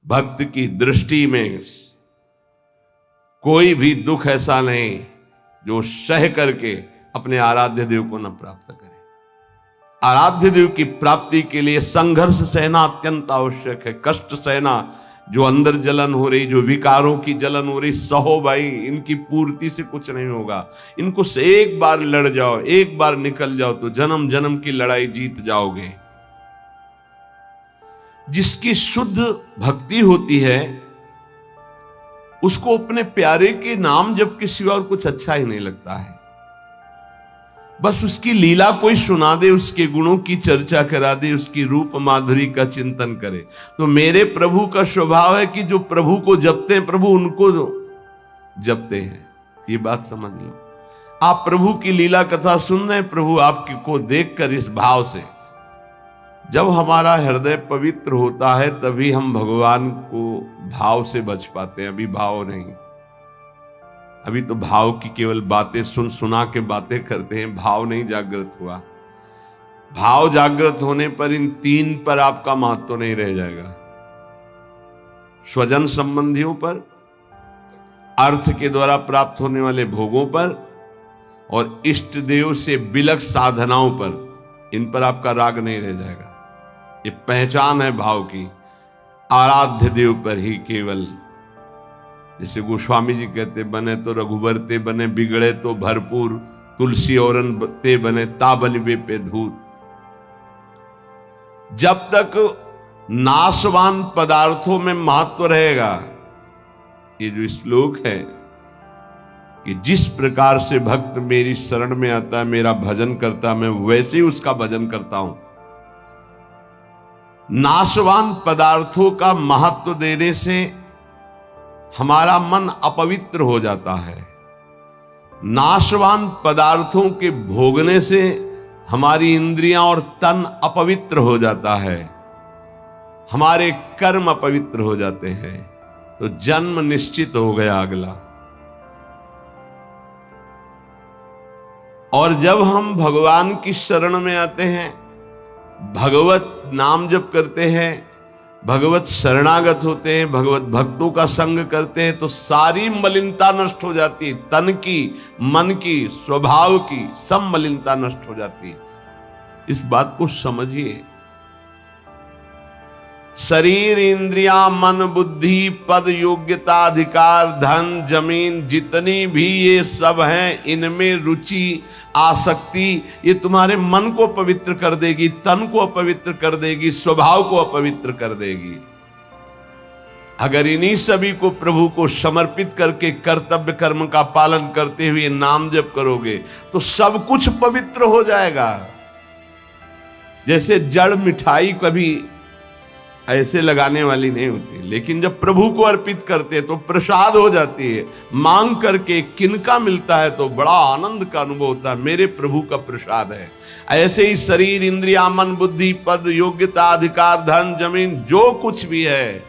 भक्त की दृष्टि में कोई भी दुख ऐसा नहीं जो सह करके अपने आराध्य देव को न प्राप्त करे। आराध्य देव की प्राप्ति के लिए संघर्ष सहना अत्यंत आवश्यक है। कष्ट सहना, जो अंदर जलन हो रही, जो विकारों की जलन हो रही, सहो भाई, इनकी पूर्ति से कुछ नहीं होगा। इनको से एक बार लड़ जाओ, एक बार निकल जाओ तो जन्म जन्म की लड़ाई जीत जाओगे। जिसकी शुद्ध भक्ति होती है उसको अपने प्यारे के नाम जप के सिवा और कुछ अच्छा ही नहीं लगता है। बस उसकी लीला कोई सुना दे, उसके गुणों की चर्चा करा दे, उसकी रूप माधुरी का चिंतन करे। तो मेरे प्रभु का स्वभाव है कि जो प्रभु को जपते हैं प्रभु उनको जपते हैं। ये बात समझ लो। आप प्रभु की लीला कथा सुन रहे हैं, प्रभु आपको देखकर इस भाव से, जब हमारा हृदय पवित्र होता है तभी हम भगवान को भाव से बच पाते हैं। अभी भाव नहीं, अभी तो भाव की केवल बातें सुना के बातें करते हैं, भाव नहीं जागृत हुआ। भाव जागृत होने पर इन तीन पर आपका महत्व तो नहीं रह जाएगा। स्वजन संबंधियों पर, अर्थ के द्वारा प्राप्त होने वाले भोगों पर और इष्ट देव से बिलक साधनाओं पर, इन पर आपका राग नहीं रह जाएगा। ये पहचान है भाव की। आराध्य देव पर ही केवल, जैसे गोस्वामी जी कहते, बने तो रघुबर ते बने, बिगड़े तो भरपूर, तुलसी औरन ते बने, ताबनिबे पे धूर। जब तक नाशवान पदार्थों में महत्व रहेगा, ये जो श्लोक है कि जिस प्रकार से भक्त मेरी शरण में आता है, मेरा भजन करता, मैं वैसे ही उसका भजन करता हूं। नाशवान पदार्थों का महत्व देने से हमारा मन अपवित्र हो जाता है। नाशवान पदार्थों के भोगने से हमारी इंद्रियां और तन अपवित्र हो जाता है, हमारे कर्म अपवित्र हो जाते हैं। तो जन्म निश्चित हो गया अगला। और जब हम भगवान की शरण में आते हैं, भगवत नाम जप करते हैं, भगवत शरणागत होते हैं, भगवत भक्तों का संग करते हैं, तो सारी मलिनता नष्ट हो जाती है। तन की, मन की, स्वभाव की सब मलिनता नष्ट हो जाती है। इस बात को समझिए। शरीर, इंद्रियां, मन, बुद्धि, पद, योग्यता, अधिकार, धन, जमीन, जितनी भी ये सब हैं, इनमें रुचि, आसक्ति, ये तुम्हारे मन को पवित्र कर देगी, तन को अपवित्र कर देगी, स्वभाव को अपवित्र कर देगी। अगर इन्हीं सभी को प्रभु को समर्पित करके कर्तव्य कर्म का पालन करते हुए नाम जप करोगे तो सब कुछ पवित्र हो जाएगा। जैसे जड़ मिठाई कभी ऐसे लगाने वाली नहीं होती, लेकिन जब प्रभु को अर्पित करते हैं तो प्रसाद हो जाती है। मांग करके किनका मिलता है तो बड़ा आनंद का अनुभव होता है, मेरे प्रभु का प्रसाद है। ऐसे ही शरीर, इंद्रिया, मन, बुद्धि, पद, योग्यता, अधिकार, धन, जमीन, जो कुछ भी है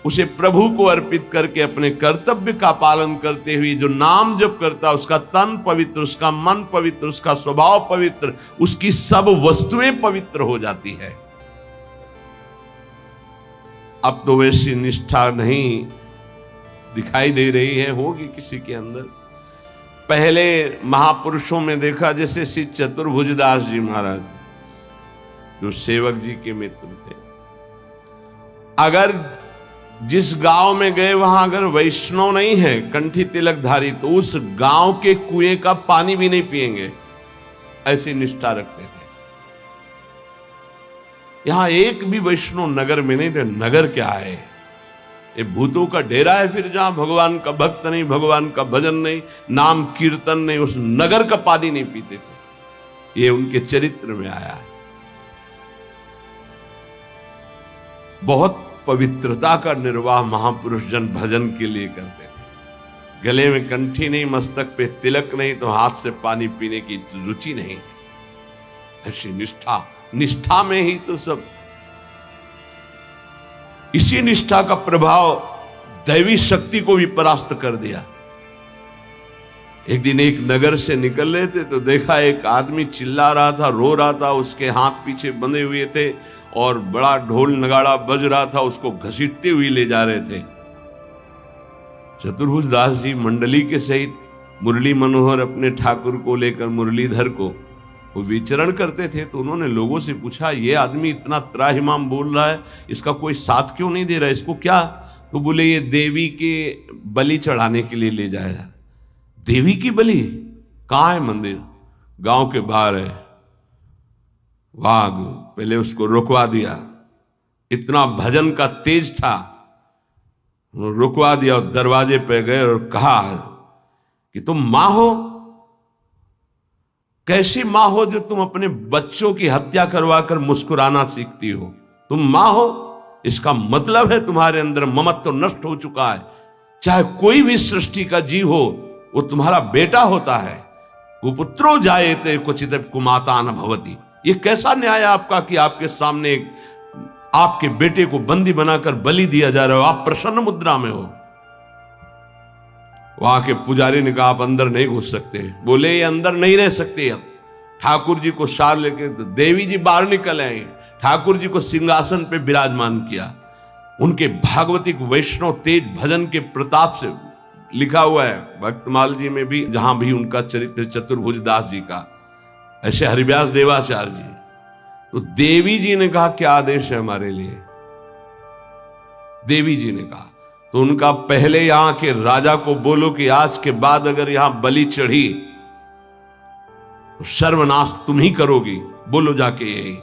उसे प्रभु को अर्पित करके अपने कर्तव्य का पालन करते हुए जो नाम जप करता है, उसका तन पवित्र, उसका मन पवित्र, उसका स्वभाव पवित्र, उसकी सब वस्तुएं पवित्र हो जाती है। अब तो वैसी निष्ठा नहीं दिखाई दे रही है, होगी किसी के अंदर। पहले महापुरुषों में देखा, जैसे श्री चतुर्भुजदास जी महाराज जो सेवक जी के मित्र थे, अगर जिस गांव में गए वहां अगर वैष्णव नहीं है, कंठी तिलकधारी, तो उस गांव के कुएं का पानी भी नहीं पिएंगे, ऐसी निष्ठा रखते थे। यहां एक भी वैष्णव नगर में नहीं थे। नगर क्या है, ये भूतों का डेरा है। फिर जहां भगवान का भक्त नहीं, भगवान का भजन नहीं, नाम कीर्तन नहीं, उस नगर का पानी नहीं पीते थे। ये उनके चरित्र में आया है। बहुत पवित्रता का निर्वाह महापुरुष जन भजन के लिए करते थे। गले में कंठी नहीं, मस्तक पे तिलक नहीं, तो हाथ से पानी पीने की रुचि नहीं। ऐसी निष्ठा में ही तो सब। इसी निष्ठा का प्रभाव दैवी शक्ति को भी परास्त कर दिया। एक दिन एक नगर से निकल रहे थे तो देखा एक आदमी चिल्ला रहा था, रो रहा था, उसके हाथ पीछे बंधे हुए थे और बड़ा ढोल नगाड़ा बज रहा था, उसको घसीटते हुए ले जा रहे थे। चतुर्भुज दास जी मंडली के सहित मुरली मनोहर अपने ठाकुर को लेकर मुरलीधर को वो विचरण करते थे। तो उन्होंने लोगों से पूछा, ये आदमी इतना त्राहिमाम बोल रहा है, इसका कोई साथ क्यों नहीं दे रहा है, इसको क्या? तो बोले ये देवी के बलि चढ़ाने के लिए ले जाया। देवी की बलि? कहाँ है मंदिर? गांव के बाहर है। वाघ पहले उसको रुकवा दिया, इतना भजन का तेज था, रुकवा दिया और दरवाजे पे गए और कहा कि तुम मां हो? कैसी मां हो जो तुम अपने बच्चों की हत्या करवाकर मुस्कुराना सीखती हो? तुम मां हो, इसका मतलब है तुम्हारे अंदर ममत्व नष्ट हो चुका है। चाहे कोई भी सृष्टि का जीव हो, वो तुम्हारा बेटा होता है। कुपुत्रो जायते क्वचित कुमाता न भवति। ये कैसा न्याय है आपका कि आपके सामने एक आपके बेटे को बंदी बनाकर बलि दिया जा रहा हो, आप प्रसन्न मुद्रा में हो। वहां के पुजारी ने कहा, आप अंदर नहीं घुस सकते। बोले ये अंदर नहीं रह सकते। अब ठाकुर जी को साथ लेके तो देवी जी बाहर निकल आए, ठाकुर जी को सिंहासन पे विराजमान किया। उनके भागवतिक वैष्णव तेज भजन के प्रताप से लिखा हुआ है भक्तमाल जी में भी, जहां भी उनका चरित्र चतुर्भुज दास जी का, ऐसे हरिव्यास देवाचार्य जी। तो देवी जी ने कहा, क्या आदेश है हमारे लिए? देवी जी ने कहा, तो उनका पहले यहां के राजा को बोलो कि आज के बाद अगर यहां बलि चढ़ी तो सर्वनाश तुम ही करोगी। बोलो जाके यही।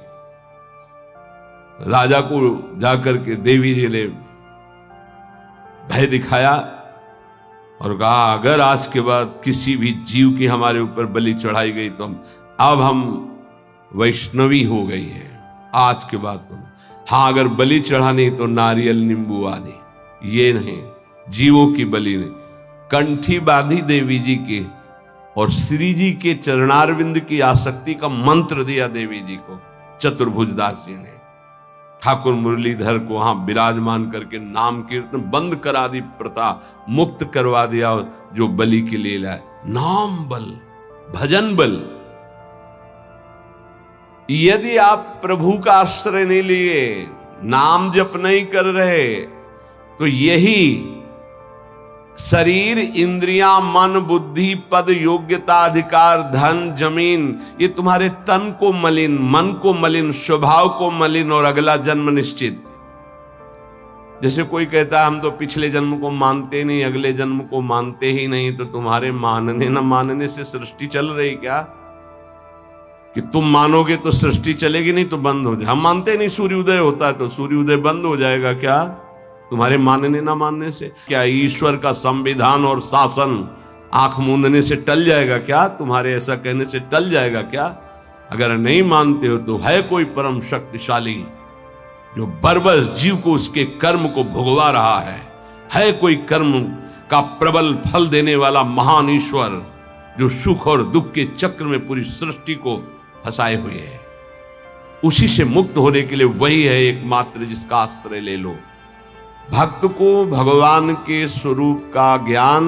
राजा को जाकर के देवी जी ने भय दिखाया और कहा, अगर आज के बाद किसी भी जीव की हमारे ऊपर बलि चढ़ाई गई तो अब हम वैष्णवी हो गई है, आज के बाद को। हाँ, अगर बलि चढ़ानी तो नारियल नींबू आदि, ये नहीं, जीवों की बलि नहीं। कंठी बांधी देवी जी के और श्री जी के चरणारविंद की आसक्ति का मंत्र दिया देवी जी को चतुर्भुज दास जी ने। ठाकुर मुरलीधर को वहां विराजमान करके नाम कीर्तन बंद करा दी, प्रथा मुक्त करवा दिया। जो बलि के लिए लाए, नाम बल, भजन बल। यदि आप प्रभु का आश्रय नहीं लिए, नाम जप नहीं कर रहे, तो यही शरीर, इंद्रियां, मन, बुद्धि, पद, योग्यता, अधिकार, धन, जमीन, ये तुम्हारे तन को मलिन, मन को मलिन, स्वभाव को मलिन और अगला जन्म निश्चित। जैसे कोई कहता है हम तो पिछले जन्म को मानते नहीं, अगले जन्म को मानते ही नहीं, तो तुम्हारे मानने न मानने से सृष्टि चल रही क्या? कि तुम मानोगे तो सृष्टि चलेगी, नहीं तो बंद हो जाए। हम मानते नहीं सूर्य उदय होता है, तो सूर्य उदय बंद हो जाएगा क्या तुम्हारे मानने ना मानने से? क्या ईश्वर का संविधान और शासन आंख मूंदने से टल जाएगा क्या? तुम्हारे ऐसा कहने से टल जाएगा क्या? अगर नहीं मानते हो तो है कोई परम शक्तिशाली जो बरबस जीव को उसके कर्म को भुगवा रहा है कोई कर्म का प्रबल फल देने वाला महान ईश्वर जो सुख और दुख के चक्र में पूरी सृष्टि को फंसाए हुए है। उसी से मुक्त होने के लिए वही है एकमात्र जिसका आश्रय ले लो। भक्त को भगवान के स्वरूप का ज्ञान,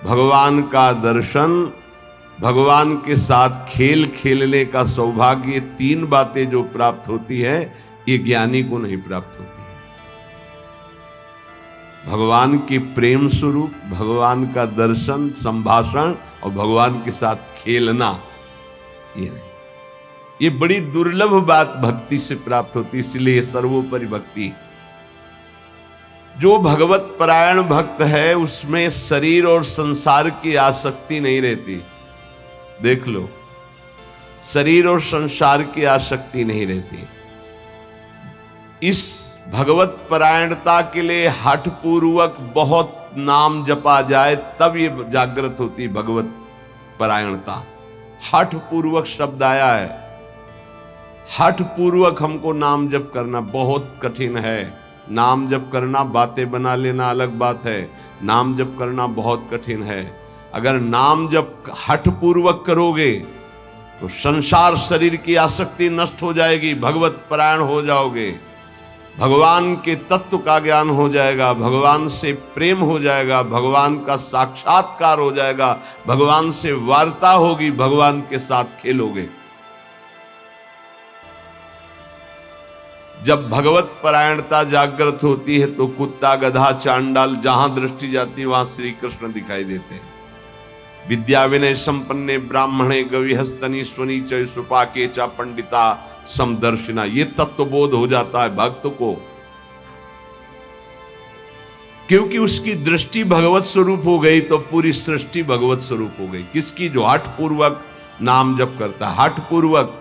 भगवान का दर्शन, भगवान के साथ खेल खेलने का सौभाग्य, तीन बातें जो प्राप्त होती है, ये ज्ञानी को नहीं प्राप्त होती है। भगवान के प्रेम स्वरूप, भगवान का दर्शन, संभाषण और भगवान के साथ खेलना, ये नहीं। ये बड़ी दुर्लभ बात भक्ति से प्राप्त होती, इसलिए सर्वोपरि भक्ति। जो भगवत परायण भक्त है उसमें शरीर और संसार की आसक्ति नहीं रहती। देख लो, शरीर और संसार की आसक्ति नहीं रहती। इस भगवत परायणता के लिए हठ पूर्वक बहुत नाम जपा जाए तब ये जागृत होती भगवत परायणता। हठ पूर्वक शब्द आया है। हठ पूर्वक हमको नाम जप करना बहुत कठिन है। नाम जप करना, बातें बना लेना अलग बात है, नाम जप करना बहुत कठिन है। अगर नाम जप हठ पूर्वक करोगे तो संसार शरीर की आसक्ति नष्ट हो जाएगी, भगवत परायण हो जाओगे, भगवान के तत्व का ज्ञान हो जाएगा, भगवान से प्रेम हो जाएगा, भगवान का साक्षात्कार हो जाएगा, भगवान से वार्ता होगी, भगवान के साथ खेलोगे। जब भगवत परायणता जागृत होती है तो कुत्ता, गधा, चांडाल, जहां दृष्टि जाती है वहां श्री कृष्ण दिखाई देते हैं। विद्या विनय संपन्ने ब्राह्मणे गविहस्तनी स्वनी च सुपाके चा पंडिता समदर्शिना, ये तत्वबोध हो जाता है भक्त को, क्योंकि उसकी दृष्टि भगवत स्वरूप हो गई तो पूरी सृष्टि भगवत स्वरूप हो गई। किसकी? जो हठ पूर्वक नाम जप करता है। हठ पूर्वक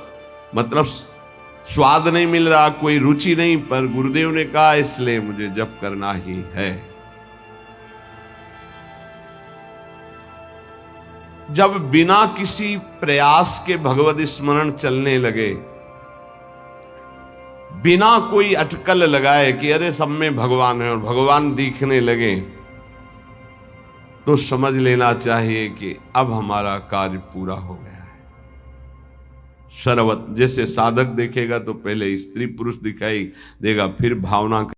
मतलब स्वाद नहीं मिल रहा, कोई रुचि नहीं, पर गुरुदेव ने कहा इसलिए मुझे जप करना ही है। जब बिना किसी प्रयास के भगवत स्मरण चलने लगे, बिना कोई अटकल लगाए कि अरे सब में भगवान है और भगवान दिखने लगे, तो समझ लेना चाहिए कि अब हमारा कार्य पूरा हो गया है। सर्वत जैसे साधक देखेगा तो पहले स्त्री पुरुष दिखाई देगा, फिर भावना